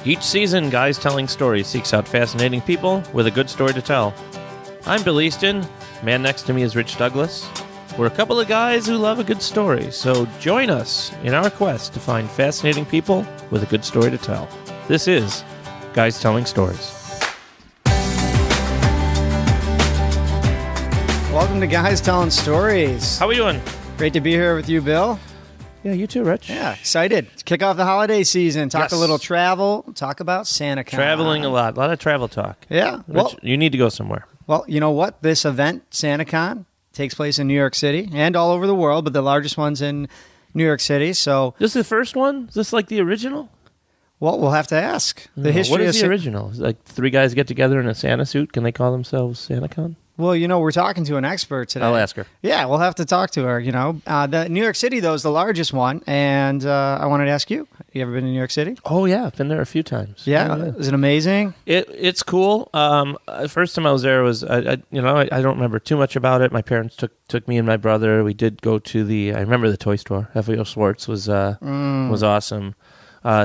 Each season, Guys Telling Stories seeks out fascinating people with a good story to tell. I'm Bill Easton. Man next to me is Rich Douglas. We're a couple of guys who love a good story, so join us in our quest to find fascinating people with a good story to tell. This is Guys Telling Stories. Welcome to Guys Telling Stories. How are we doing? Great to be here with you, Bill. Yeah, you too, Rich. Yeah, excited to kick off the holiday season. Talk Yes. a little travel. Talk about SantaCon. Traveling a lot of travel talk. Yeah. Rich, you need to go somewhere. Well, you know what? This event, SantaCon, takes place in New York City and all over the world, but the largest one's in New York City. So, This is the first one? Is this like the original? well, we'll have to ask. The history What is of the original? Like three guys get together in a Santa suit? Can they call themselves SantaCon? Well, you know, we're talking to an expert today. I'll ask her. Yeah, we'll have to talk to her, you know. The New York City, though, is the largest one, and I wanted to ask you, you ever been to New York City? Oh, yeah. I've been there a few times. Yeah? Oh, Is it amazing? It's cool. First time I was there was, I don't remember too much about it. My parents took me and my brother. We did go to I remember the toy store. FAO Schwartz was awesome.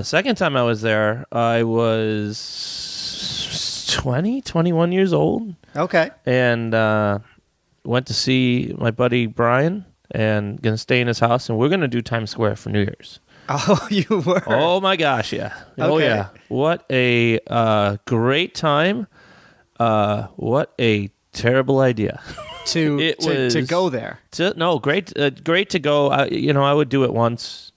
Second time I was there, I was 21 years old. Okay. And went to see my buddy Brian and going to stay in his house. And we're going to do Times Square for New Year's. Oh, you were? Oh, my gosh, yeah. Oh, Okay. yeah. What a great time. What a terrible idea. To go there. Great to go. I would do it once.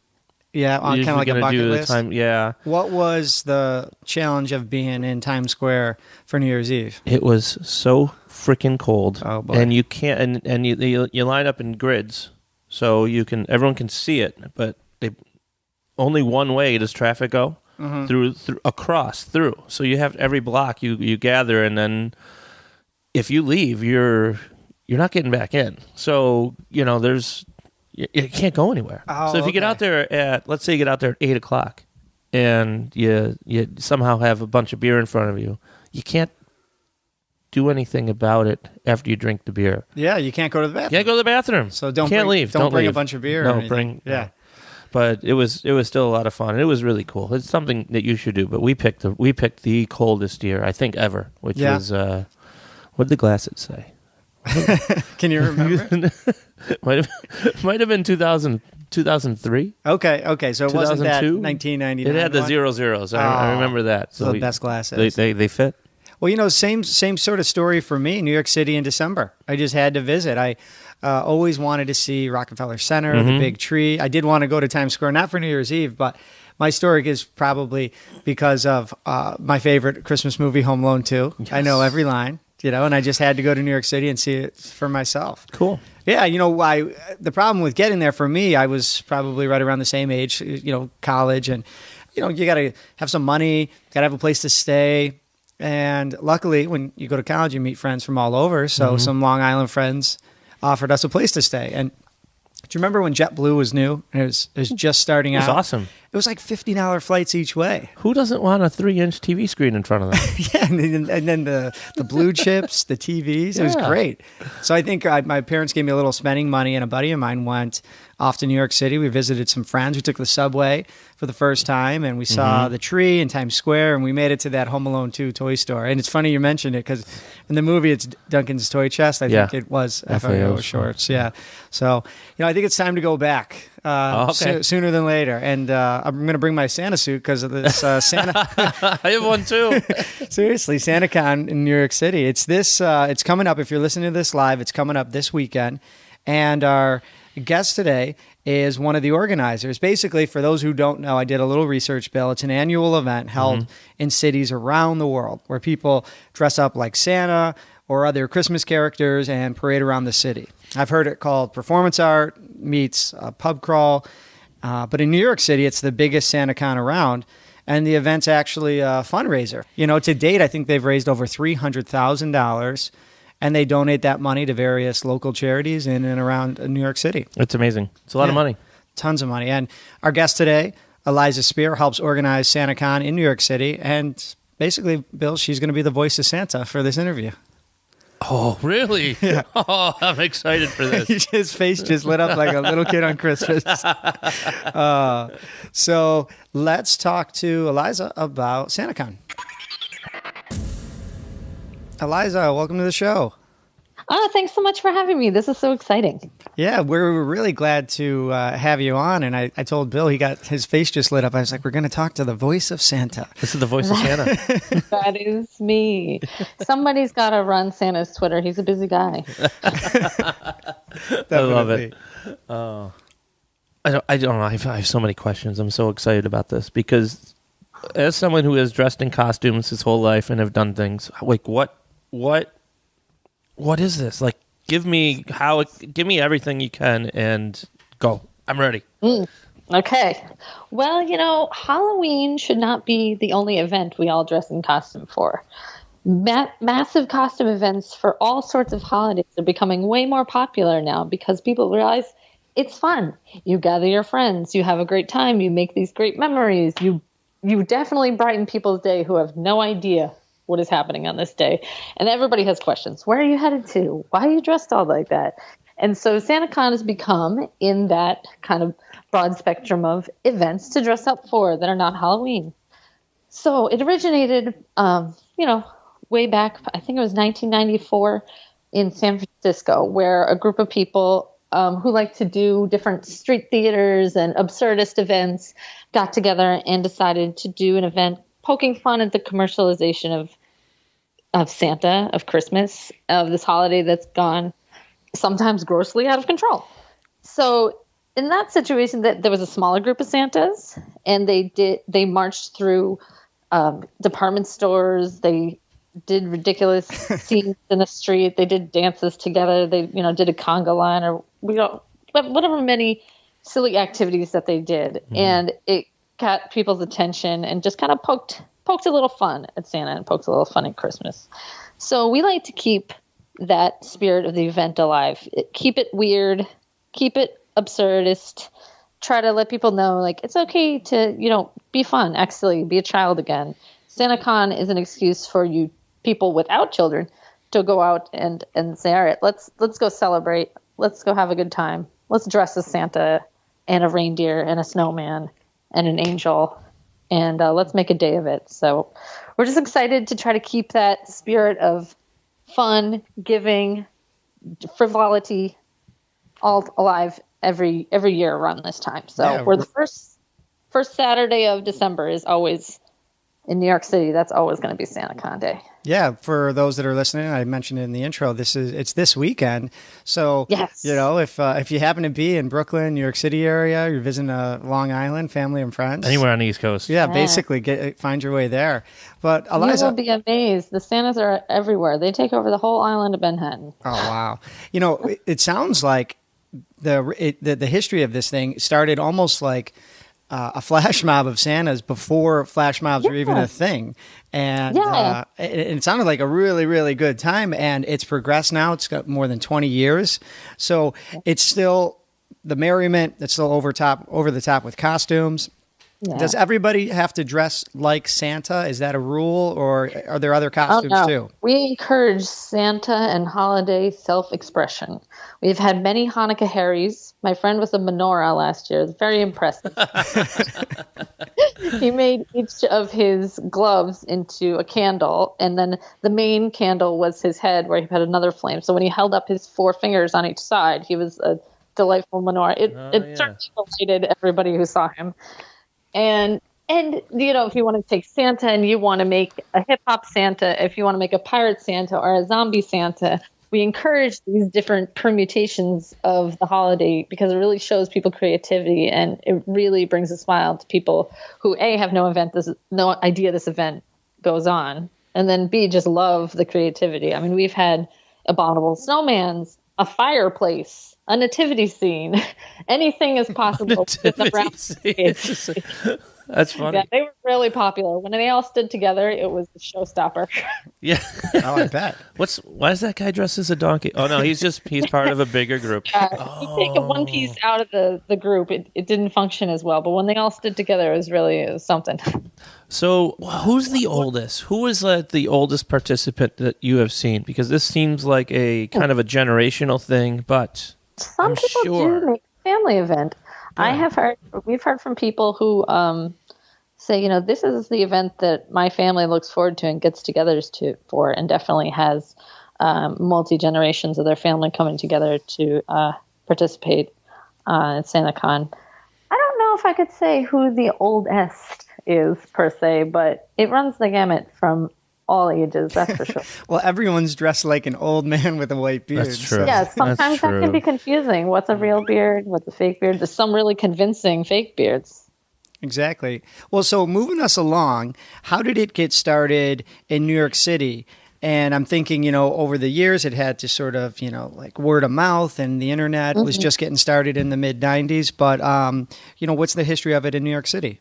Yeah, on kind of like a bucket list. Yeah. What was the challenge of being in Times Square for New Year's Eve? It was so freaking cold. Oh, boy. And you can't, and you line up in grids, so everyone can see it, but only one way does traffic go through across. So you have every block you gather, and then if you leave, you're not getting back in. So you can't go anywhere. Oh, so if you get out there let's say you get out there at 8:00 and you somehow have a bunch of beer in front of you, you can't do anything about it after you drink the beer. Yeah, you can't go to the bathroom. You can't go to the bathroom. So can't leave. Don't bring leave. a bunch of beer. No, or anything. bring. Yeah. No. But it was still a lot of fun, and it was really cool. It's something that you should do. But we picked the coldest year I think ever, which was what did the glasses say? Can you remember? might have been 2003. Okay. So it wasn't that 2002? 1999. It had the one? 00s. I remember that. So the best glasses. They fit. Well, same sort of story for me. New York City in December. I just had to visit. I always wanted to see Rockefeller Center, the big tree. I did want to go to Times Square, not for New Year's Eve, but my story is probably because of my favorite Christmas movie, Home Alone 2. Yes. I know every line, and I just had to go to New York City and see it for myself. Cool. Yeah, the problem with getting there for me, I was probably right around the same age, college, and you got to have some money, got to have a place to stay. And luckily, when you go to college, you meet friends from all over. So some Long Island friends offered us a place to stay. And do you remember when JetBlue was new and it was just starting out? It was awesome. It was like $50 flights each way. Who doesn't want a 3-inch TV screen in front of them? Yeah, and then the blue chips, the TVs. It was great. So I think my parents gave me a little spending money, and a buddy of mine went off to New York City. We visited some friends. We took the subway for the first time, and we saw the tree in Times Square, and we made it to that Home Alone 2 toy store. And it's funny you mentioned it, because in the movie it's Duncan's Toy Chest. I think it was FAO Schwartz. Yeah. So, I think it's time to go back sooner than later. And I'm going to bring my Santa suit because of this Santa. I have one too. Seriously, SantaCon in New York City. It's coming up. If you're listening to this live, it's coming up this weekend. And our guest today is one of the organizers. Basically, for those who don't know, I did a little research, Bill. It's an annual event held in cities around the world where people dress up like Santa or other Christmas characters and parade around the city. I've heard it called performance art meets pub crawl. But in New York City, it's the biggest SantaCon around. And the event's actually a fundraiser. To date, I think they've raised over $300,000. And they donate that money to various local charities in and around New York City. It's amazing. It's a lot of money. Tons of money. And our guest today, Eliza Spear, helps organize SantaCon in New York City. And basically, Bill, she's going to be the voice of Santa for this interview. Oh, really? Yeah. Oh, I'm excited for this. His face just lit up like a little kid on Christmas. So let's talk to Eliza about SantaCon. Eliza, welcome to the show. Oh, thanks so much for having me. This is so exciting. Yeah, we're really glad to have you on. And I told Bill, his face just lit up. I was like, we're going to talk to the voice of Santa. This is the voice of Santa. That is me. Somebody's got to run Santa's Twitter. He's a busy guy. I love it. Oh, I don't know. I have so many questions. I'm so excited about this because as someone who has dressed in costumes his whole life and have done things, like what is this? Like, give me everything you can and go. I'm ready. Okay. Well, Halloween should not be the only event we all dress in costume for. Massive costume events for all sorts of holidays are becoming way more popular now because people realize it's fun. You gather your friends, you have a great time, you make these great memories. You definitely brighten people's day who have no idea what is happening on this day. And everybody has questions. Where are you headed to? Why are you dressed all like that? And so SantaCon has become in that kind of broad spectrum of events to dress up for that are not Halloween. So it originated, way back, I think it was 1994 in San Francisco, where a group of people who like to do different street theaters and absurdist events got together and decided to do an event poking fun at the commercialization of Santa, of Christmas, of this holiday that's gone sometimes grossly out of control. So in that situation, that there was a smaller group of Santas, and they marched through department stores. They did ridiculous scenes in the street. They did dances together. They did a conga line or whatever many silly activities that they did, and it got people's attention and just kind of poked a little fun at Santa and poked a little fun at Christmas. So we like to keep that spirit of the event alive. Keep it weird, keep it absurdist, try to let people know like it's okay to, be fun, act silly, be a child again. SantaCon is an excuse for you people without children to go out and say, all right, let's go celebrate. Let's go have a good time. Let's dress as Santa and a reindeer and a snowman and an angel, and let's make a day of it. So we're just excited to try to keep that spirit of fun, giving, frivolity all alive every year around this time. So Yeah, we're the first Saturday of December is always in New York City. That's always going to be SantaCon Day. Yeah, for those that are listening, I mentioned it in the intro. It's this weekend. So, yes. If you happen to be in Brooklyn, New York City area, you're visiting Long Island, family and friends, Anywhere on the East Coast. Yeah, basically find your way there. But Eliza, you will be amazed. The Santas are everywhere. They take over the whole island of Manhattan. Oh wow! It sounds like the history of this thing started almost like a flash mob of Santas before flash mobs were even a thing. And it sounded like a really, really good time. And it's progressed now. It's got more than 20 years. So it's still the merriment. It's still over the top with costumes. Yeah. Does everybody have to dress like Santa? Is that a rule, or are there other costumes too? We encourage Santa and holiday self-expression. We've had many Hanukkah Harrys. My friend was a menorah last year. It was very impressive. He made each of his gloves into a candle, and then the main candle was his head, where he had another flame. So when he held up his 4 fingers on each side, he was a delightful menorah. It certainly delighted everybody who saw him. And if you want to take Santa and you want to make a hip-hop Santa, if you want to make a pirate Santa or a zombie Santa, we encourage these different permutations of the holiday because it really shows people creativity, and it really brings a smile to people who, A, have no idea this event goes on, and then B, just love the creativity. I mean, we've had abominable snowmans, a fireplace, a nativity scene. Anything is possible. That's funny. Yeah, they were really popular. When they all stood together, it was a showstopper. Yeah. Oh, I bet. Why is that guy dressed as a donkey? Oh no, he's part of a bigger group. You take one piece out of the group, it didn't function as well. But when they all stood together, it was something. So, who's the oldest? Who is the oldest participant that you have seen? Because this seems like a kind of a generational thing, but some people do make a family event. Yeah. We've heard from people who say, this is the event that my family looks forward to and gets together for, and definitely has multi-generations of their family coming together to participate at SantaCon. I don't know if I could say who the oldest is per se, but it runs the gamut from all ages, that's for sure. Well, everyone's dressed like an old man with a white beard. That's true. So. Yeah, sometimes that can be confusing. What's a real beard? What's a fake beard? There's some really convincing fake beards. Exactly. Well, so moving us along, how did it get started in New York City? And I'm thinking, over the years, it had to sort of, like word of mouth, and the internet was just getting started in the mid-'90s. But, what's the history of it in New York City?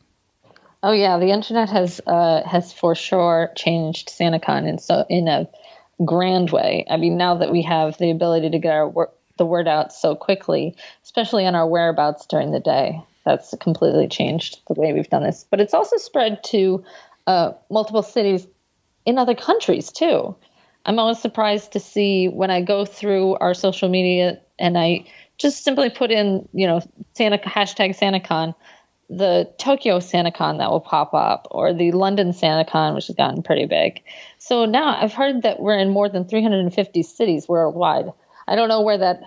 Oh yeah, the internet has for sure changed SantaCon in a grand way. I mean, now that we have the ability to get the word out so quickly, especially on our whereabouts during the day, that's completely changed the way we've done this. But it's also spread to multiple cities in other countries too. I'm always surprised to see when I go through our social media and I just simply put in, hashtag SantaCon, the Tokyo SantaCon that will pop up, or the London SantaCon, which has gotten pretty big. So now I've heard that we're in more than 350 cities worldwide. I don't know where that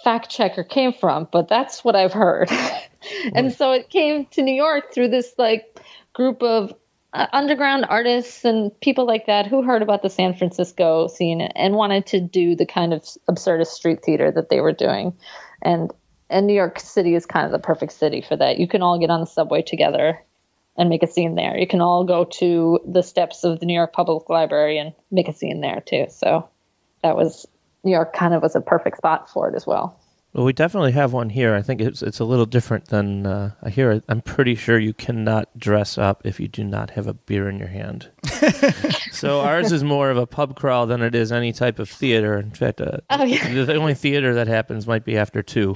fact checker came from, but that's what I've heard. And so it came to New York through this group of underground artists and people like that who heard about the San Francisco scene and wanted to do the kind of absurdist street theater that they were doing. And New York City is kind of the perfect city for that. You can all get on the subway together and make a scene there. You can all go to the steps of the New York Public Library and make a scene there too. So New York kind of was a perfect spot for it as well. Well, we definitely have one here. I think it's a little different than I'm pretty sure you cannot dress up if you do not have a beer in your hand. So ours is more of a pub crawl than it is any type of theater. In fact, the only theater that happens might be after 2.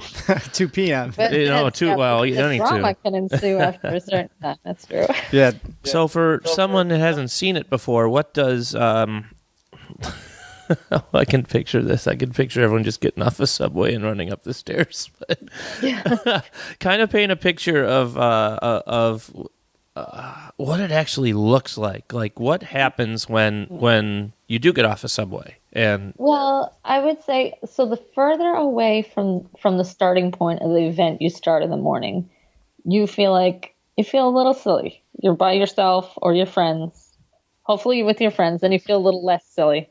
2 p.m. Only 2. Drama can ensue after a certain time. That's true. Yeah. So for someone that hasn't seen it before, what does... I can picture this. I can picture everyone just getting off a subway and running up the stairs. But kind of paint a picture of what it actually looks like. Like what happens when you do get off a subway. And well, I would say so. The further away from the starting point of the event you start in the morning, you feel a little silly. You're by yourself or your friends. Hopefully with your friends, then you feel a little less silly.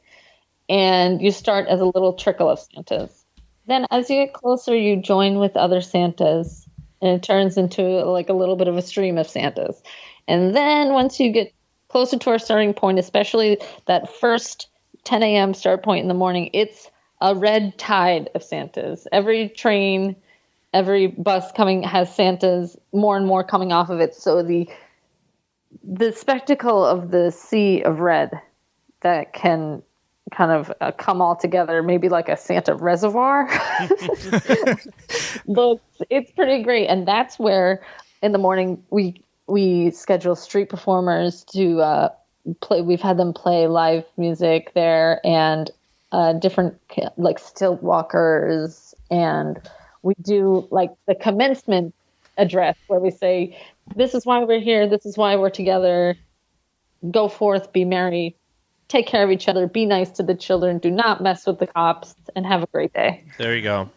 And you start as a little trickle of Santas. Then as you get closer, you join with other Santas, and it turns into a little bit of a stream of Santas. And then once you get closer to our starting point, especially that first 10 a.m. start point in the morning, it's a red tide of Santas. Every train, every bus coming has Santas, more and more coming off of it. So the spectacle of the sea of red that can kind of come all together, maybe like a Santa reservoir. But it's pretty great. And that's where in the morning we schedule street performers to play. We've had them play live music there and different stilt walkers. And we do the commencement address where we say, this is why we're here. This is why we're together. Go forth, be merry. Take care of each other, be nice to the children, do not mess with the cops, and have a great day. There you go.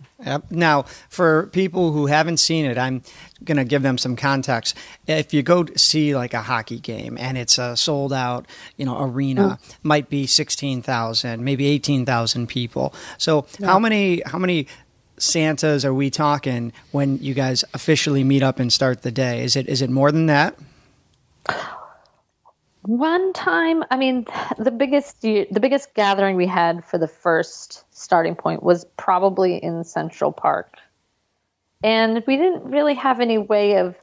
Now, for people who haven't seen it, I'm going to give them some context. If you go to see a hockey game and it's a sold out, arena, might be 16,000, maybe 18,000 people. So how many Santas are we talking when you guys officially meet up and start the day? Is it more than that? One time, the biggest gathering we had for the first starting point was probably in Central Park. And we didn't really have any way of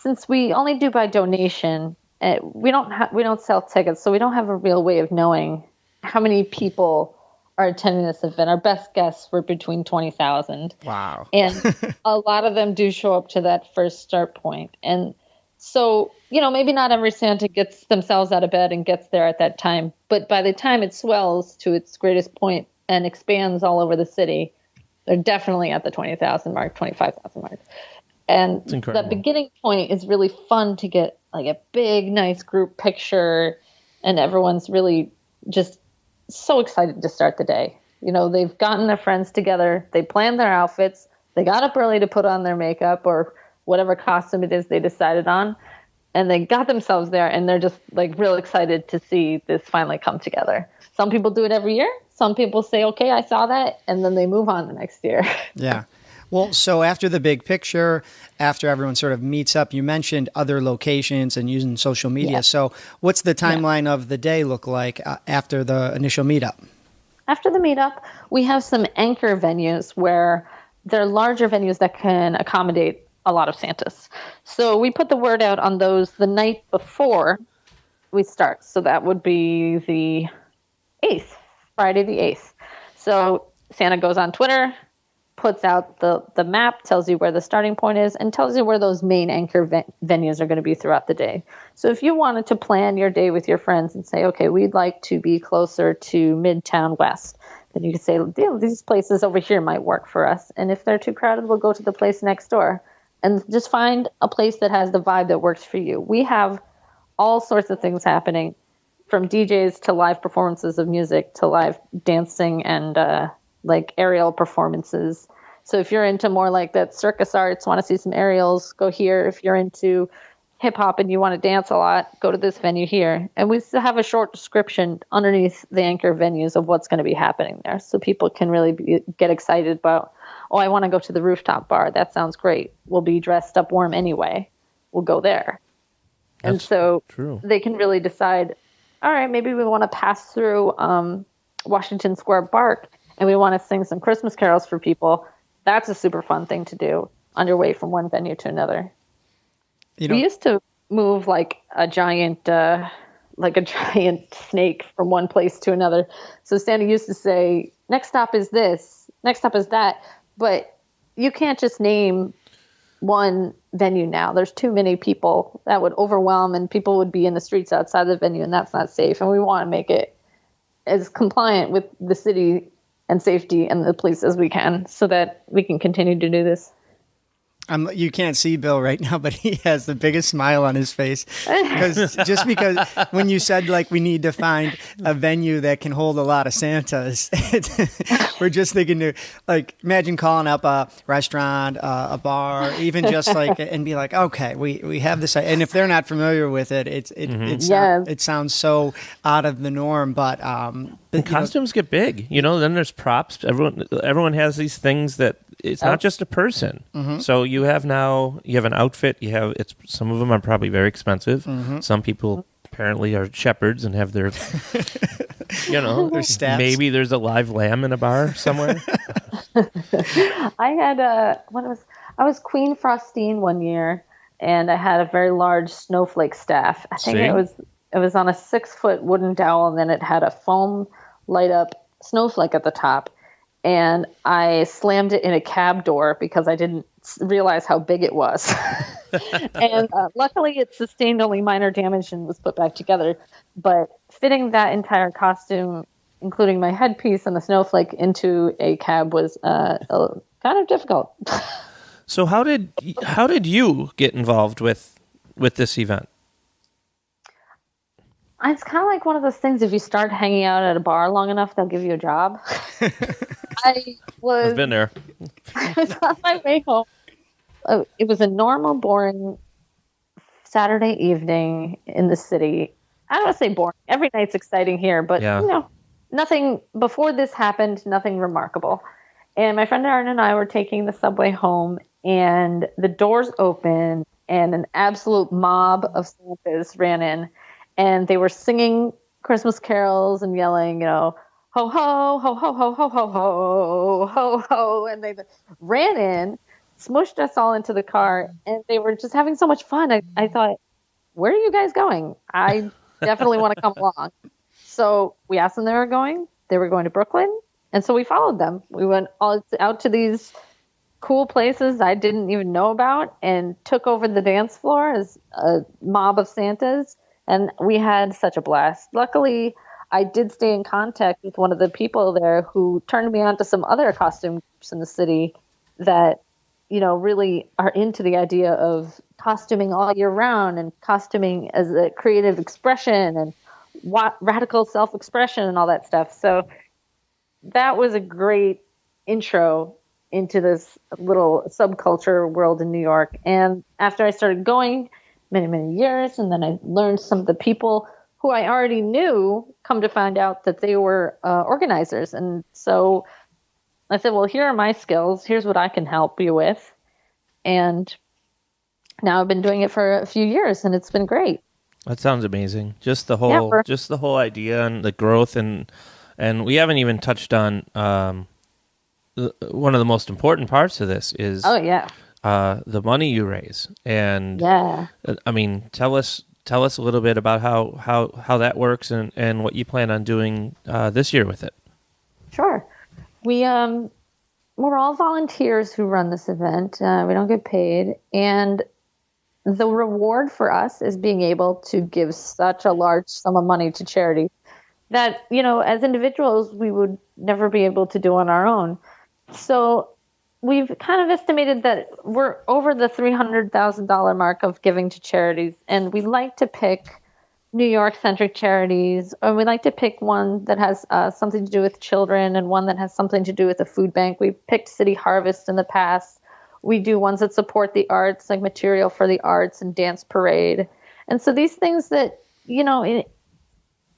since we only do by donation, we don't sell tickets, so we don't have a real way of knowing how many people are attending this event. Our best guess were between 20,000. Wow. And a lot of them do show up to that first start point. And so, maybe not every Santa gets themselves out of bed and gets there at that time. But by the time it swells to its greatest point and expands all over the city, they're definitely at the 20,000 mark, 25,000 mark. And the beginning point is really fun to get like a big, nice group picture. And everyone's really just so excited to start the day. They've gotten their friends together. They planned their outfits. They got up early to put on their makeup or whatever costume it is they decided on. And they got themselves there, and they're just like real excited to see this finally come together. Some people do it every year. Some people say, okay, I saw that. And then they move on the next year. Yeah. Well, so after the big picture, after everyone sort of meets up, you mentioned other locations and using social media. Yeah. So what's the timeline of the day look like after the initial meetup? After the meetup, we have some anchor venues where they're larger venues that can accommodate a lot of Santas. So we put the word out on those the night before we start. So that would be the 8th, Friday the 8th. So Santa goes on Twitter, puts out the map, tells you where the starting point is, and tells you where those main anchor venues are going to be throughout the day. So if you wanted to plan your day with your friends and say, okay, we'd like to be closer to Midtown West, then you could say, these places over here might work for us. And if they're too crowded, we'll go to the place next door. And just find a place that has the vibe that works for you. We have all sorts of things happening, from DJs to live performances of music to live dancing and like aerial performances. So if you're into more like that circus arts, want to see some aerials, go here. If you're into hip hop and you want to dance a lot, go to this venue here. And we still have a short description underneath the anchor venues of what's going to be happening there. So people can really get excited about, oh, I want to go to the rooftop bar. That sounds great. We'll be dressed up warm anyway. We'll go there. And so they can really decide, all right, maybe we want to pass through Washington Square Park and we want to sing some Christmas carols for people. That's a super fun thing to do on your way from one venue to another. We used to move like a giant snake from one place to another. So Santa used to say, next stop is this, next stop is that. But you can't just name one venue now. There's too many people that would overwhelm, and people would be in the streets outside the venue, and that's not safe. And we want to make it as compliant with the city and safety and the police as we can so that we can continue to do this. You can't see Bill right now, but he has the biggest smile on his face. Because when you said like we need to find a venue that can hold a lot of Santas, we're just thinking to like imagine calling up a restaurant, a bar, even just like and be like, okay, we have this, and if they're not familiar with it, it sounds so out of the norm. But costumes get big, Then there's props. Everyone has these things that. It's not just a person. Mm-hmm. So you have an outfit. Some of them are probably very expensive. Mm-hmm. Some people apparently are shepherds and have their, their staffs. Maybe there's a live lamb in a bar somewhere. I had I was Queen Frostine one year, and I had a very large snowflake staff. I think it was on a 6-foot wooden dowel, and then it had a foam light up snowflake at the top. And I slammed it in a cab door because I didn't realize how big it was. And luckily it sustained only minor damage and was put back together. But fitting that entire costume, including my headpiece and the snowflake, into a cab was kind of difficult. So how did you get involved with this event? It's kind of like one of those things, if you start hanging out at a bar long enough, they'll give you a job. I've been there. I was on my way home. It was a normal, boring Saturday evening in the city. I don't want to say boring. Every night's exciting here, but nothing before this happened, nothing remarkable. And my friend Aaron and I were taking the subway home, and the doors opened, and an absolute mob of Santas ran in. And they were singing Christmas carols and yelling, ho, ho, ho, ho, ho, ho, ho, ho, ho, ho. And they ran in, smushed us all into the car, and they were just having so much fun. I thought, where are you guys going? I definitely want to come along. So we asked them they were going. They were going to Brooklyn. And so we followed them. We went all out to these cool places I didn't even know about and took over the dance floor as a mob of Santas. And we had such a blast. Luckily, I did stay in contact with one of the people there who turned me on to some other costume groups in the city that, really are into the idea of costuming all year round and costuming as a creative expression and radical self-expression and all that stuff. So that was a great intro into this little subculture world in New York. And after I started going many, many years, and then I learned some of the people who I already knew come to find out that they were organizers. And so I said, well, here are my skills. Here's what I can help you with. And now I've been doing it for a few years, and it's been great. That sounds amazing. Just the whole idea and the growth, and we haven't even touched on one of the most important parts of this is the money you raise. And I mean, tell us a little bit about how that works and what you plan on doing this year with it. Sure. We're all volunteers who run this event. We don't get paid. And the reward for us is being able to give such a large sum of money to charity that, as individuals, we would never be able to do on our own. So we've kind of estimated that we're over the $300,000 mark of giving to charities. And we like to pick New York-centric charities, or we like to pick one that has something to do with children and one that has something to do with a food bank. We've picked City Harvest in the past. We do ones that support the arts, like Material for the Arts and Dance Parade. And so these things that,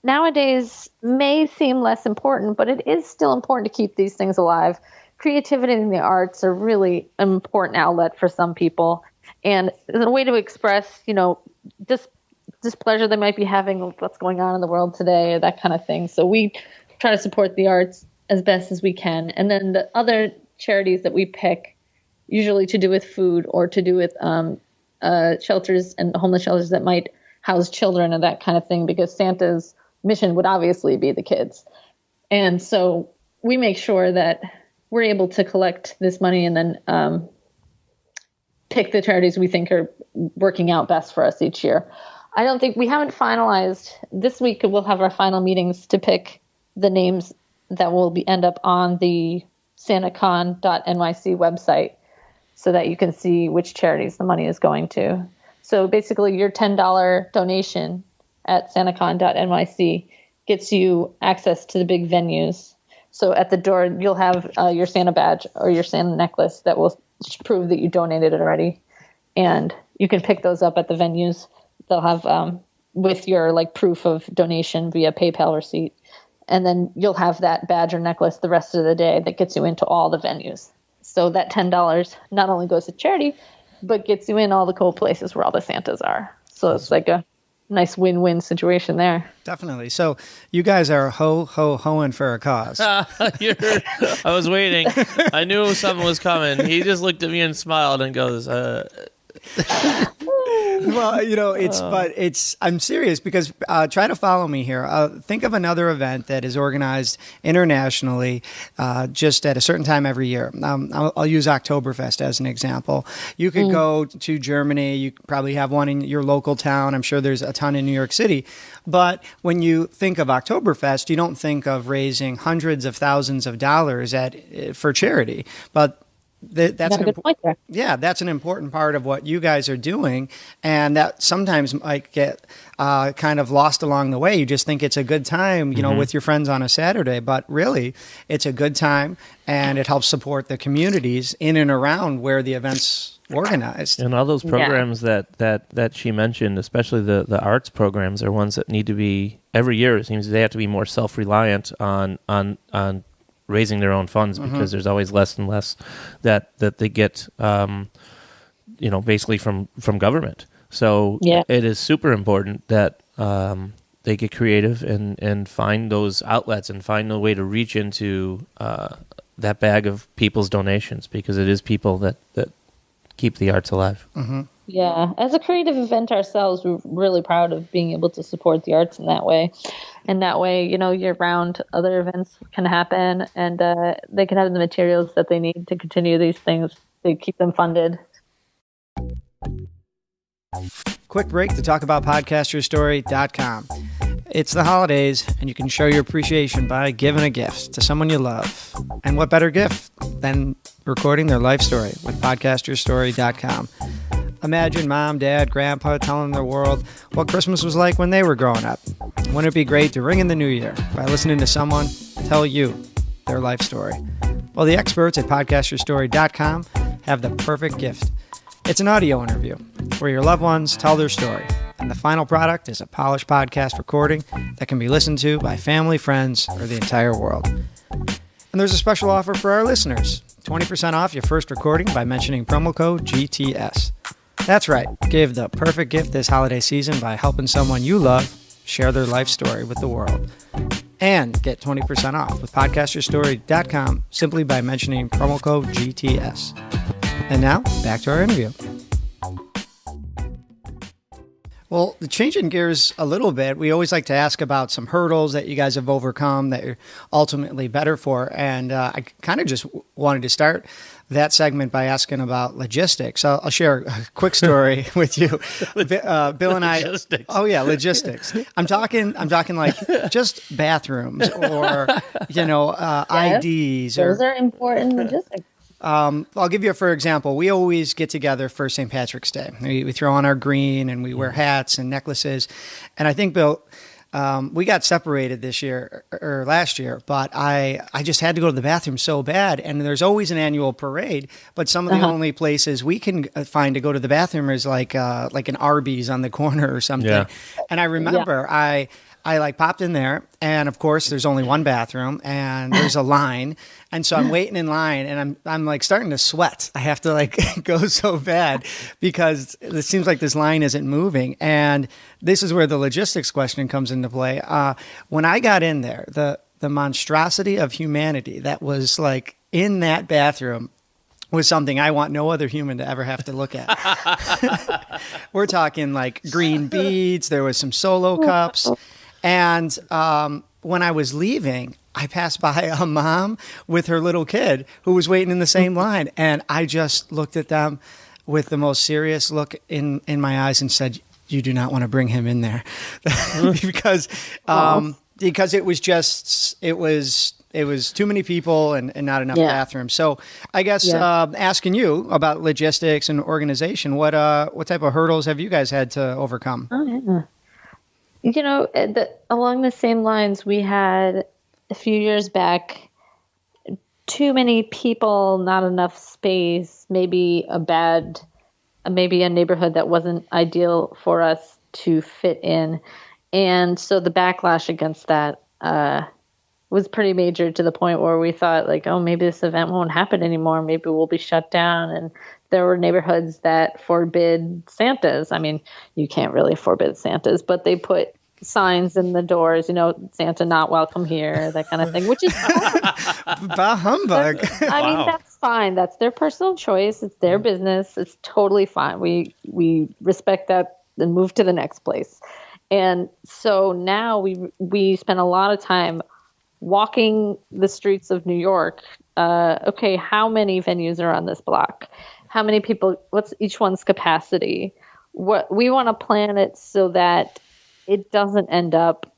nowadays may seem less important, but it is still important to keep these things alive. Creativity in the arts are really an important outlet for some people. And it's a way to express, displeasure they might be having with what's going on in the world today, or that kind of thing. So we try to support the arts as best as we can. And then the other charities that we pick, usually to do with food or to do with shelters and homeless shelters that might house children and that kind of thing, because Santa's mission would obviously be the kids. And so we make sure that we're able to collect this money and then pick the charities we think are working out best for us each year. We haven't finalized. This week we'll have our final meetings to pick the names that will end up on the SantaCon.NYC website so that you can see which charities the money is going to. So basically your $10 donation at SantaCon.NYC gets you access to the big venues. So at the door, you'll have your Santa badge or your Santa necklace that will prove that you donated it already. And you can pick those up at the venues. They'll have with your proof of donation via PayPal receipt. And then you'll have that badge or necklace the rest of the day that gets you into all the venues. So that $10 not only goes to charity, but gets you in all the cool places where all the Santas are. So it's like a nice win-win situation there. Definitely. So you guys are hoeing for a cause. I was waiting. I knew something was coming. He just looked at me and smiled and goes, Well, I'm serious because try to follow me here. Think of another event that is organized internationally just at a certain time every year. I'll use Oktoberfest as an example. You could go to Germany. You probably have one in your local town. I'm sure there's a ton in New York City. But when you think of Oktoberfest, you don't think of raising hundreds of thousands of dollars for charity. But that's a good point there. Yeah, that's an important part of what you guys are doing, and that sometimes might get kind of lost along the way. You just think it's a good time, with your friends on a Saturday, but really, it's a good time, and it helps support the communities in and around where the event's organized. And all those programs that she mentioned, especially the arts programs, are ones that need to be every year. It seems they have to be more self-reliant on raising their own funds because there's always less and less that they get, basically from government. So it is super important that they get creative and find those outlets and find a way to reach into that bag of people's donations, because it is people that keep the arts alive. Mm-hmm. Yeah, as a creative event ourselves, we're really proud of being able to support the arts in that way. And that way, year-round, other events can happen, and they can have the materials that they need to continue these things, to keep them funded. Quick break to talk about podcasterstory.com. It's the holidays, and you can show your appreciation by giving a gift to someone you love. And what better gift than recording their life story with podcasterstory.com. Imagine mom, dad, grandpa telling their world what Christmas was like when they were growing up. Wouldn't it be great to ring in the new year by listening to someone tell you their life story? Well, the experts at podcasterstory.com have the perfect gift. It's an audio interview where your loved ones tell their story. And the final product is a polished podcast recording that can be listened to by family, friends, or the entire world. And there's a special offer for our listeners. 20% off your first recording by mentioning promo code GTS. That's right. Give the perfect gift this holiday season by helping someone you love share their life story with the world. And get 20% off with podcasterstory.com simply by mentioning promo code GTS. And now, back to our interview. Well, changing gears a little bit, we always like to ask about some hurdles that you guys have overcome that you're ultimately better for. And I kind of just wanted to start that segment by asking about logistics. I'll share a quick story with you. Bill and I. Logistics. Oh yeah, logistics. I'm talking like just bathrooms or IDs. Those are important logistics. I'll give you for example. We always get together for St. Patrick's Day. We throw on our green and we wear hats and necklaces. And I think, Bill, we got separated this year or last year, but I just had to go to the bathroom so bad. And there's always an annual parade, but some of the only places we can find to go to the bathroom is like an Arby's on the corner or something. Yeah. And I remember I like popped in there, and of course there's only one bathroom and there's a line. And so I'm waiting in line and I'm like starting to sweat. I have to like go so bad because it seems like this line isn't moving. And this is where the logistics question comes into play. When I got in there, the monstrosity of humanity that was like in that bathroom was something I want no other human to ever have to look at. We're talking like green beads. There was some Solo cups. And when I was leaving, I passed by a mom with her little kid who was waiting in the same line. And I just looked at them with the most serious look in my eyes and said, you do not want to bring him in there. because it was too many people and not enough bathrooms. So I guess asking you about logistics and organization, what type of hurdles have you guys had to overcome? Oh, yeah. Along the same lines, we had a few years back, too many people, not enough space, maybe a neighborhood that wasn't ideal for us to fit in. And so the backlash against that was pretty major, to the point where we thought like, oh, maybe this event won't happen anymore. Maybe we'll be shut down. And there were neighborhoods that forbid Santas. I mean, you can't really forbid Santas, but they put signs in the doors, Santa not welcome here, that kind of thing, which is bah humbug. I mean, that's fine. That's their personal choice. It's their business. It's totally fine. We respect that and move to the next place. And so now we spend a lot of time walking the streets of New York. Okay, how many venues are on this block? How many people? What's each one's capacity? What we want to plan it so that it doesn't end up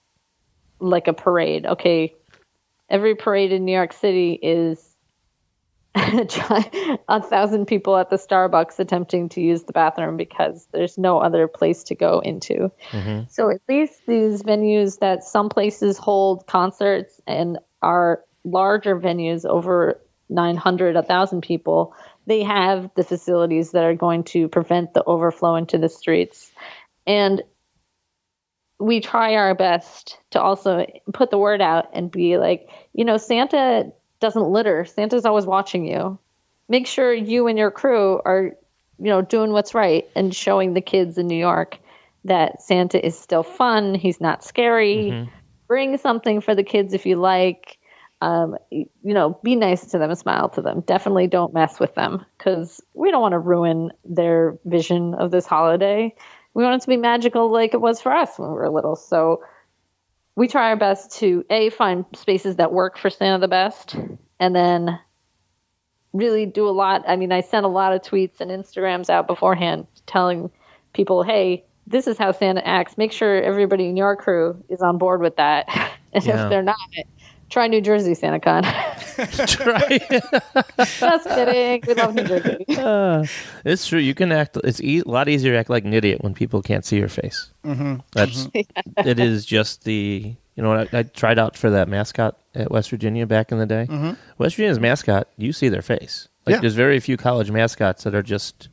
like a parade. Okay, every parade in New York City is 1,000 people at the Starbucks attempting to use the bathroom because there's no other place to go into. Mm-hmm. So at least these venues that some places hold concerts and are larger venues, over 900, 1,000 people, they have the facilities that are going to prevent the overflow into the streets. And we try our best to also put the word out and be like, Santa doesn't litter. Santa's always watching you. Make sure you and your crew are, doing what's right and showing the kids in New York that Santa is still fun. He's not scary. Mm-hmm. Bring something for the kids if you like. be nice to them and smile to them. Definitely don't mess with them because we don't want to ruin their vision of this holiday. We want it to be magical like it was for us when we were little. So we try our best to find spaces that work for Santa the best, and then really do a lot. I mean, I sent a lot of tweets and Instagrams out beforehand telling people, hey, this is how Santa acts. Make sure everybody in your crew is on board with that. And if they're not, try New Jersey SantaCon. Just kidding. We love New Jersey. It's true. You can act. It's a lot easier to act like an idiot when people can't see your face. That's. It is just the. I tried out for that mascot at West Virginia back in the day. West Virginia's mascot, you see their face. There's very few college mascots that are just.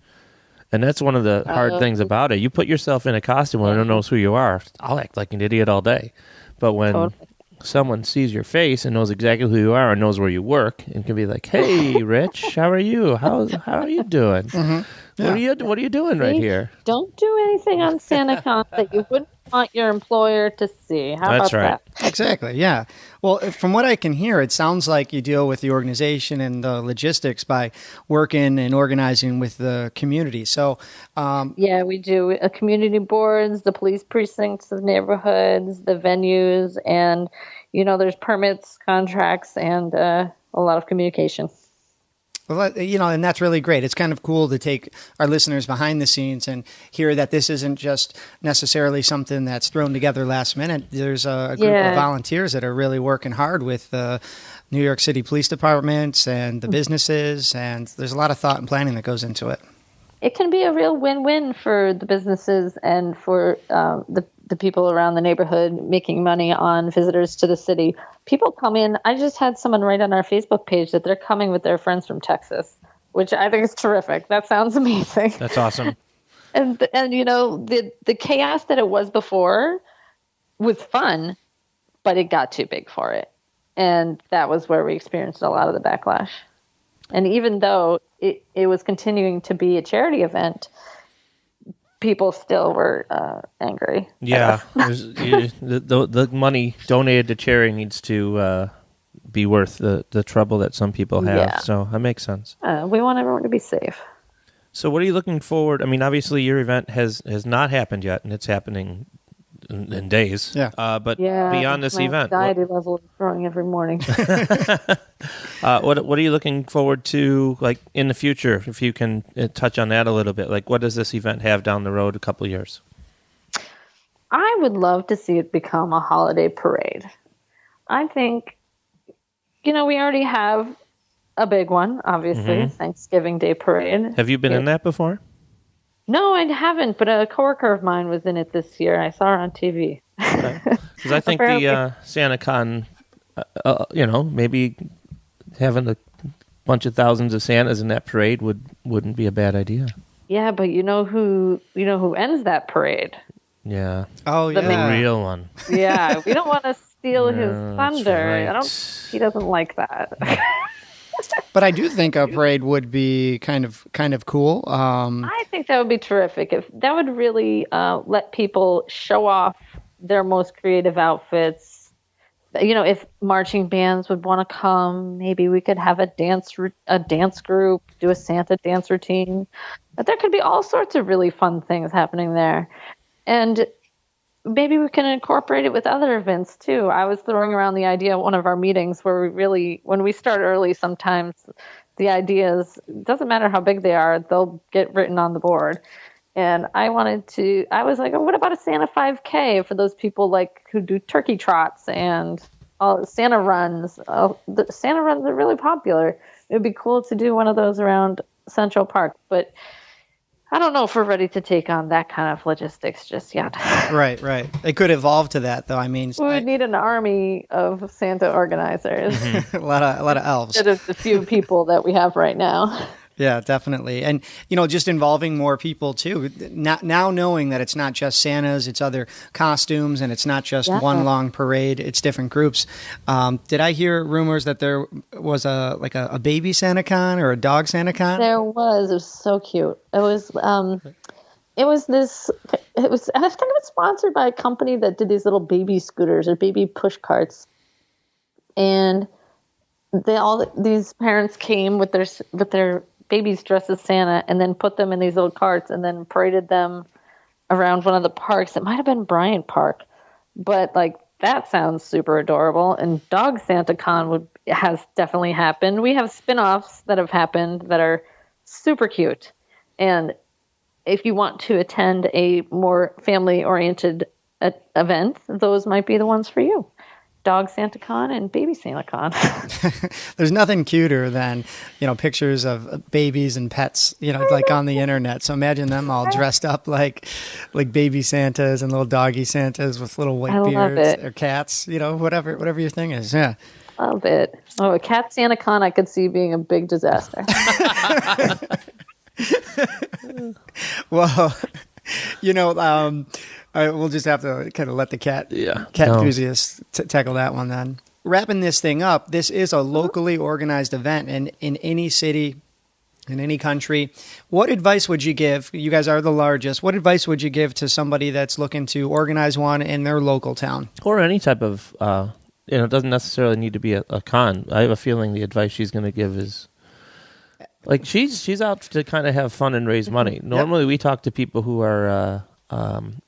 And that's one of the hard things about it. You put yourself in a costume when no one knows who you are. I'll act like an idiot all day. But when someone sees your face and knows exactly who you are and knows where you work and can be like, hey, Rich, how are you? How are you doing? What are you doing right here? Don't do anything on SantaCon that you wouldn't want your employer to see. How about that? Exactly, yeah. Well, from what I can hear, it sounds like you deal with the organization and the logistics by working and organizing with the community. So, yeah, we do community boards, the police precincts, the neighborhoods, the venues, and there's permits, contracts, and a lot of communication. Well, and that's really great. It's kind of cool to take our listeners behind the scenes and hear that this isn't just necessarily something that's thrown together last minute. There's a group of volunteers that are really working hard with the New York City Police Departments and the businesses, and there's a lot of thought and planning that goes into it. It can be a real win-win for the businesses and for the people around the neighborhood making money on visitors to the city. People come in. I just had someone write on our Facebook page that they're coming with their friends from Texas, which I think is terrific. That sounds amazing. That's awesome. and the chaos that it was before was fun, but it got too big for it. And that was where we experienced a lot of the backlash. And even though it was continuing to be a charity event, people still were angry. Yeah, the money donated to charity needs to be worth the trouble that some people have. Yeah. So that makes sense. We want everyone to be safe. So what are you looking forward? I mean, obviously your event has not happened yet, and it's happening in days. Yeah. But beyond this event, my anxiety level is growing every morning. What are you looking forward to, like, in the future? If you can touch on that a little bit, like, what does this event have down the road a couple of years? I would love to see it become a holiday parade. I think, we already have a big one, obviously, Thanksgiving Day parade. Have you been in that before? No, I haven't, but a coworker of mine was in it this year. I saw her on TV. Because I think the SantaCon, maybe having a bunch of thousands of Santas in that parade wouldn't be a bad idea. Yeah, but you know who ends that parade? Yeah. Oh, yeah. The real one. Yeah, we don't want to steal his thunder. Right. He doesn't like that. But I do think a parade would be kind of cool. I think that would be terrific. If that would really let people show off their most creative outfits. If marching bands would want to come, maybe we could have a dance group, do a Santa dance routine. But there could be all sorts of really fun things happening there. And maybe we can incorporate it with other events too. I was throwing around the idea at one of our meetings where when we start early, sometimes the ideas, doesn't matter how big they are, they'll get written on the board. And I was like, what about a Santa 5K for those people who do turkey trots and Santa runs? The Santa runs are really popular. It would be cool to do one of those around Central Park, but I don't know if we're ready to take on that kind of logistics just yet. Right. It could evolve to that, though. I mean, we would need an army of Santa organizers. a lot of elves. Instead of the few people that we have right now. Yeah, definitely. And, just involving more people, too. Now knowing that it's not just Santas, it's other costumes, and it's not just one long parade, it's different groups. Did I hear rumors that there was a baby SantaCon or a dog SantaCon? There was. It was so cute. I think it was sponsored by a company that did these little baby scooters or baby push carts. And these parents came with their babies dressed as Santa, and then put them in these little carts, and then paraded them around one of the parks. It might have been Bryant Park, but like that sounds super adorable. And Dog SantaCon has definitely happened. We have spin-offs that have happened that are super cute. And if you want to attend a more family-oriented event, those might be the ones for you. Dog SantaCon and Baby SantaCon. There's nothing cuter than, pictures of babies and pets, like on the internet. So imagine them all dressed up like baby Santas and little doggy Santas with little white beards or cats, whatever your thing is. Yeah. Love it. Oh, a cat SantaCon I could see being a big disaster. Well, we'll just have to kind of let the cat enthusiasts tackle that one then. Wrapping this thing up, this is a locally organized event, and in any city, in any country. What advice would you give? You guys are the largest. What advice would you give to somebody that's looking to organize one in their local town? Or any type of, it doesn't necessarily need to be a con. I have a feeling the advice she's going to give is, like, she's out to kind of have fun and raise money. Normally we talk to people who are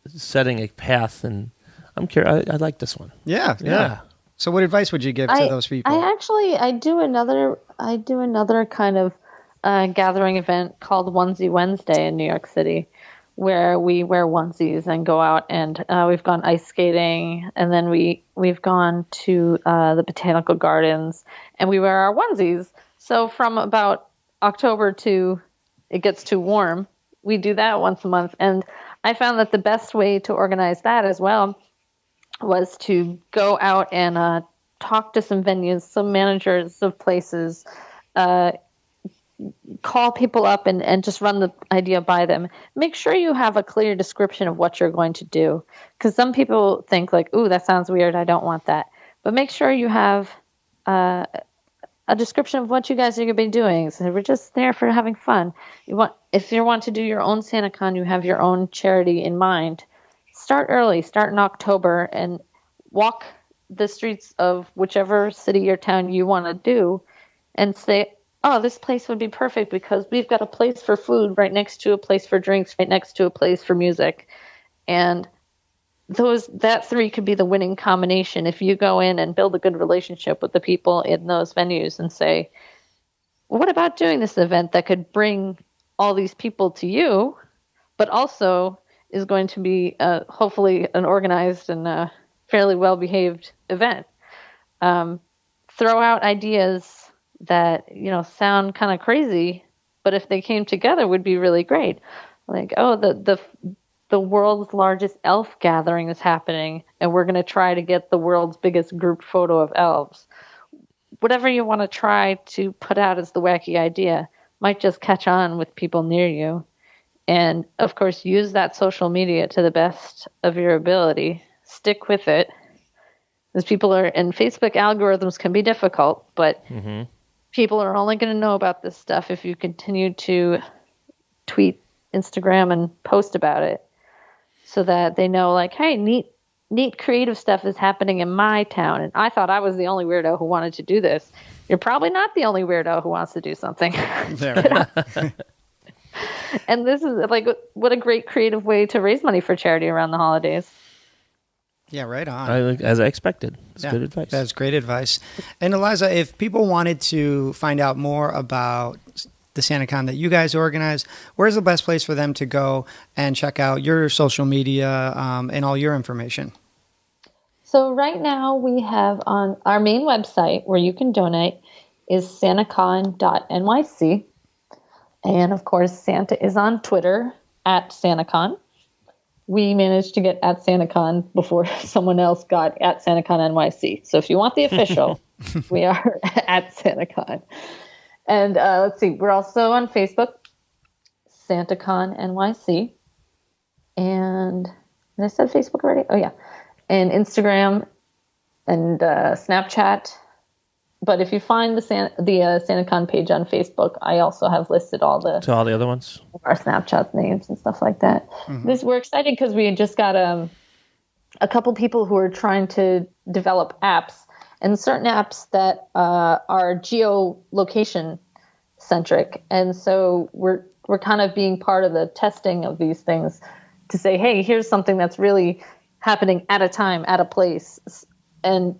setting a path, and I'm curious. I like this one. Yeah. So what advice would you give to those people? I do another kind of gathering event called Onesie Wednesday in New York City, where we wear onesies and go out, and we've gone ice skating, and then we've gone to the botanical gardens, and we wear our onesies. So from about October to it gets too warm, we do that once a month. And I found that the best way to organize that as well was to go out and talk to some venues, some managers of places, call people up and just run the idea by them. Make sure you have a clear description of what you're going to do. Because some people think like, ooh, that sounds weird, I don't want that. But make sure you have a description of what you guys are going to be doing. So we're just there for having fun. If you want to do your own SantaCon, you have your own charity in mind. Start early. Start in October and walk the streets of whichever city or town you want to do, and say, "Oh, this place would be perfect because we've got a place for food right next to a place for drinks, right next to a place for music," and that three could be the winning combination if you go in and build a good relationship with the people in those venues and say, what about doing this event that could bring all these people to you, but also is going to be hopefully an organized and fairly well-behaved event. Throw out ideas that, sound kind of crazy, but if they came together would be really great. Like, oh, the world's largest elf gathering is happening, and we're going to try to get the world's biggest group photo of elves. Whatever you want to try to put out as the wacky idea might just catch on with people near you. And, of course, use that social media to the best of your ability. Stick with it. Because Facebook algorithms can be difficult, but people are only going to know about this stuff if you continue to tweet, Instagram, and post about it, so that they know, like, hey, neat creative stuff is happening in my town. And I thought I was the only weirdo who wanted to do this. You're probably not the only weirdo who wants to do something. And this is like, what a great creative way to raise money for charity around the holidays. Yeah, right on. As I expected. That's good advice. That's great advice. And Eliza, if people wanted to find out more about the SantaCon that you guys organize, where's the best place for them to go and check out your social media and all your information? So right now we have on our main website where you can donate is SantaCon NYC. And of course, Santa is on Twitter at SantaCon. We managed to get at SantaCon before someone else got at SantaCon NYC. So if you want the official, we are at SantaCon. And let's see, we're also on Facebook, SantaCon NYC. And I said Facebook already? Oh, yeah. And Instagram and Snapchat. But if you find the SantaCon page on Facebook, I also have listed all the other ones, our Snapchat names and stuff like that. We're excited because we just got a couple people who are trying to develop apps, and certain apps that are geolocation centric. And so we're kind of being part of the testing of these things to say, hey, here's something that's really happening at a time, at a place. And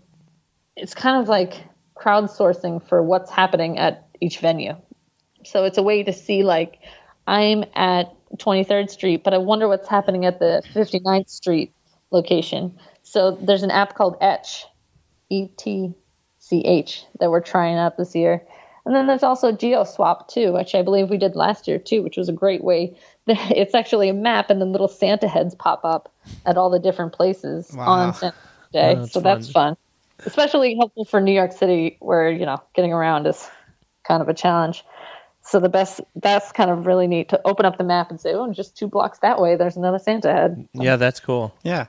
it's kind of like crowdsourcing for what's happening at each venue. So it's a way to see, like, I'm at 23rd Street, but I wonder what's happening at the 59th Street location. So there's an app called Etch, ETCH, that we're trying out this year. And then there's also GeoSwap too, which I believe we did last year too, which was a great way. It's actually a map, and then little Santa heads pop up at all the different places on Santa Day. That's fun. Especially helpful for New York City, where, getting around is kind of a challenge. So that's kind of really neat to open up the map and say, oh, just 2 blocks that way, there's another Santa head. So. Yeah, that's cool. Yeah.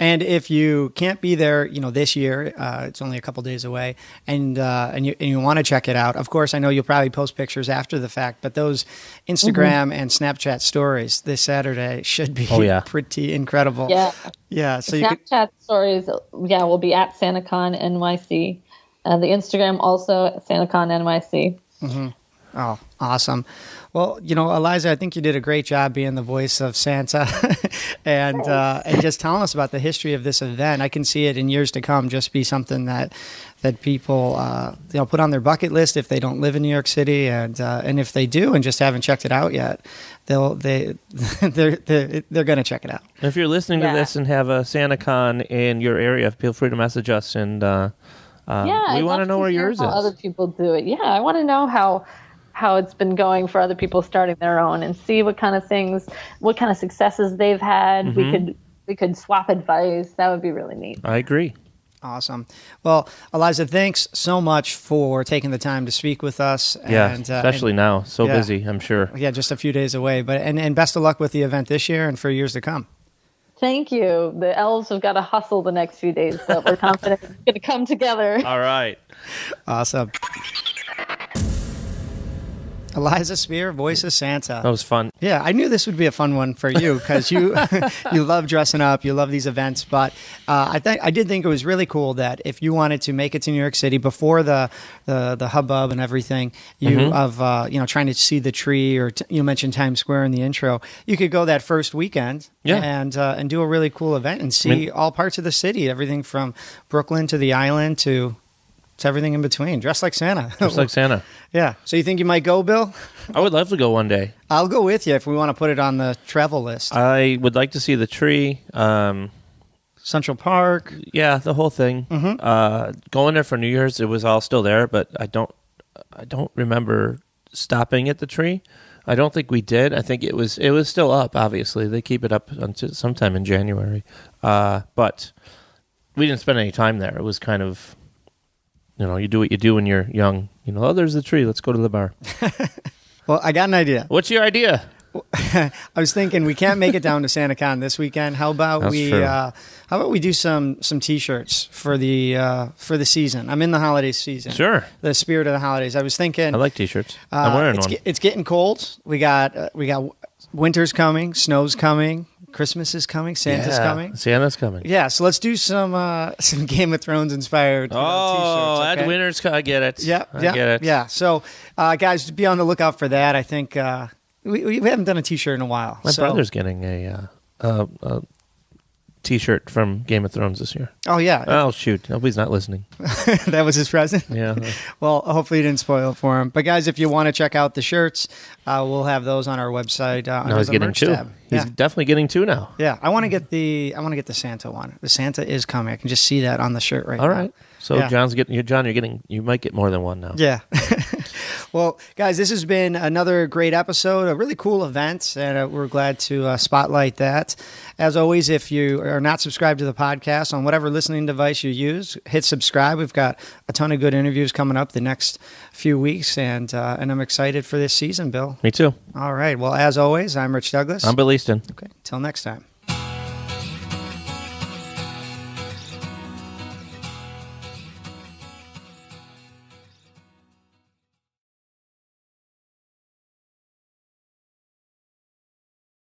And if you can't be there, this year, it's only a couple days away, and you want to check it out. Of course, I know you'll probably post pictures after the fact, but those Instagram and Snapchat stories this Saturday should be pretty incredible. Yeah. Yeah. So Snapchat stories, will be at SantaCon NYC. The Instagram also at SantaCon NYC. Mm-hmm. Oh, awesome. Well, Eliza, I think you did a great job being the voice of Santa and just telling us about the history of this event. I can see it in years to come just be something that people put on their bucket list if they don't live in New York City, and if they do and just haven't checked it out yet, they're going to check it out. If you're listening to this and have a SantaCon in your area, feel free to message us, and we want to know where yours is. Other people do it. Yeah, I want to know how it's been going for other people starting their own, and see what kind of successes they've had. Mm-hmm. We could swap advice. That would be really neat. I agree. Awesome. Well, Eliza, thanks so much for taking the time to speak with us. Yeah, especially now. So busy, I'm sure. Yeah, just a few days away. But and best of luck with the event this year and for years to come. Thank you. The elves have got to hustle the next few days, but we're confident it's going to come together. All right. Awesome. Eliza Spear, voice of Santa. That was fun. Yeah, I knew this would be a fun one for you because you you love dressing up, you love these events. But I did think it was really cool that if you wanted to make it to New York City before the hubbub and everything, trying to see the tree, or you mentioned Times Square in the intro, you could go that first weekend and do a really cool event and see all parts of the city, everything from Brooklyn to the Island to everything in between. Dressed like Santa. Dressed like Santa. Yeah. So you think you might go, Bill? I would love to go one day. I'll go with you if we want to put it on the travel list. I would like to see the tree. Central Park. Yeah, the whole thing. Mm-hmm. Going there for New Year's, it was all still there, but I don't remember stopping at the tree. I don't think we did. I think it was still up, obviously. They keep it up until sometime in January. But we didn't spend any time there. It was kind of, you do what you do when you're young. There's the tree. Let's go to the bar. Well, I got an idea. What's your idea? I was thinking we can't make it down to SantaCon this weekend. How about we do some T-shirts for the season? I'm in the holiday season. Sure. The spirit of the holidays. I was thinking. I like T-shirts. I'm wearing one. It's getting cold. We got winter's coming, snow's coming. Christmas is coming. Santa's coming. Santa's coming. Yeah, so let's do some Game of Thrones inspired T-shirts. Okay? That winter's I get it. Yeah, I get it. Yeah. So, guys, be on the lookout for that. I think we haven't done a T-shirt in a while. My brother's getting a T-shirt from Game of Thrones this year. Oh yeah. Oh shoot! Nobody's not listening. That was his present. Yeah. Well, hopefully you didn't spoil it for him. But guys, if you want to check out the shirts, we'll have those on our website. Now he's getting two. Tab. He's definitely getting two now. Yeah, I want to get the Santa one. The Santa is coming. I can just see that on the shirt right now. All right. So John's getting. You might get more than one now. Yeah. Well, guys, this has been another great episode, a really cool event, and we're glad to spotlight that. As always, if you are not subscribed to the podcast on whatever listening device you use, hit subscribe. We've got a ton of good interviews coming up the next few weeks, and I'm excited for this season, Bill. Me too. All right. Well, as always, I'm Rich Douglas. I'm Bill Easton. Okay. Till next time.